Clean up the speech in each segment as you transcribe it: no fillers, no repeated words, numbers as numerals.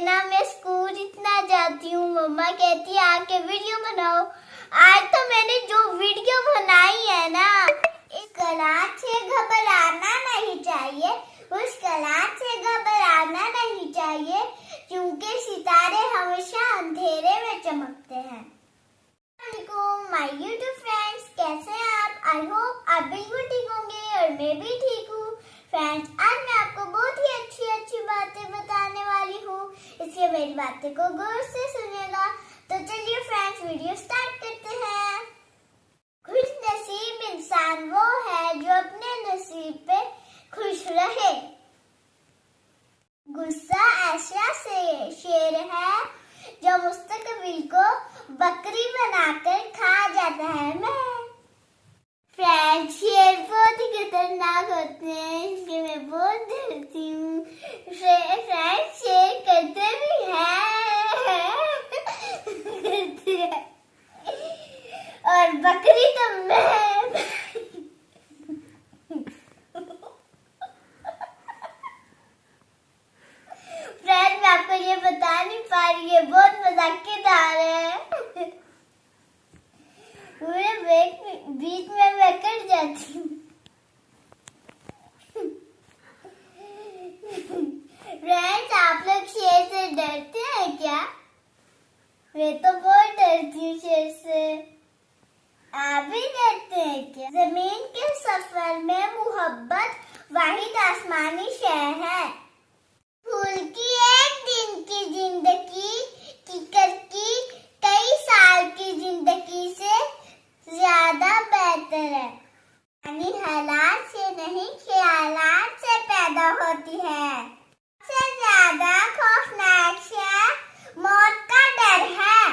ना मैं स्कूल इतना जाती हूँ, मम्मा कहती है आके वीडियो बनाओ। आज तो मैंने जो वीडियो बनाई है ना, इस कला से घबराना नहीं चाहिए, उस कला से घबराना नहीं चाहिए, क्योंकि सितारे हमेशा अंधेरे में चमकते हैं। माय यूट्यूब फ्रेंड्स, कैसे हैं आप? आई होप आप बिल्कुल ठीक होंगे और मैं भी ठीक हूँ। फ्रेंड्स, आज मैं आपको बहुत ही अच्छी बातें बताने वाली हूँ, इसलिए मेरी बातें को गौर से सुनिएगा। तो चलिए फ्रेंड्स, वीडियो स्टार्ट करते हैं। खुश नसीब इंसान वो है जो अपने नसीब पे खुश रहे। गुस्सा ऐसा शेर है जो मुस्तकबिल को बकरी बनाकर खा जाता है। फ्रेंड्स, शेर बहुत ही खतरनाक होते हैं, इसलिए मैं बहुत डरती हूँ। फ्रेंड्स, शेर करते भी हैं और बकरी तो मैं फ्रेंड, मैं आपको ये बता नहीं पा रही, ये बहुत मजाकेदार है। पूरे बीच में मैं कट जाती हूँ। फ्रेंड्स, आप लोग शेर से डरते हैं क्या? मैं तो बहुत डरती हूँ शेर से। आप भी डरते हैं क्या? जमीन के सफर में मोहब्बत वाहिद आसमानी शय है। फूल की एक दिन की जिंदगी कीकर की कई साल की जिंदगी से ज्यादा बेहतर है। यानी हालात से नहीं, ख्यालात से पैदा होती है। सबसे ज्यादा खौफनाक शय मौत का डर है।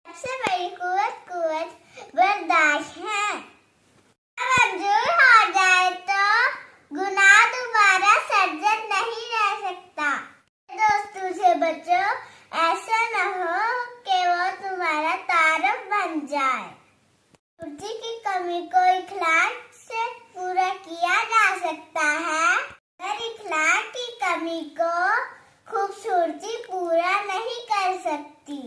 सबसे बड़ी कुव्वत बर्दाश्त है। मंजूर हो जाए तो गुनाह दोबारा सर्जन नहीं रह सकता। दोस्तों से बचो, ऐसा न हो कि वो तुम्हारा तारफ बन जाए। खूबसूरती की कमी को इखलाक से पूरा किया जा सकता है, पर इखलाक की कमी को खूबसूरती पूरा नहीं कर सकती।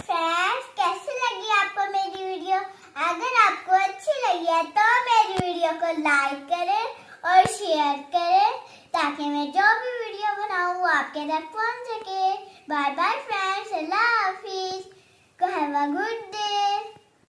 फ्रेंड्स, कैसी लगी आपको मेरी वीडियो? अगर आपको अच्छी लगी है तो मेरी वीडियो को लाइक करें और शेयर करें, ताकि मैं जो भी वीडियो बनाऊं वो आपके तक पहुंच सके। बाय बाय फ्रेंड्स, अल्लाह हाफिज, हैव अ गुड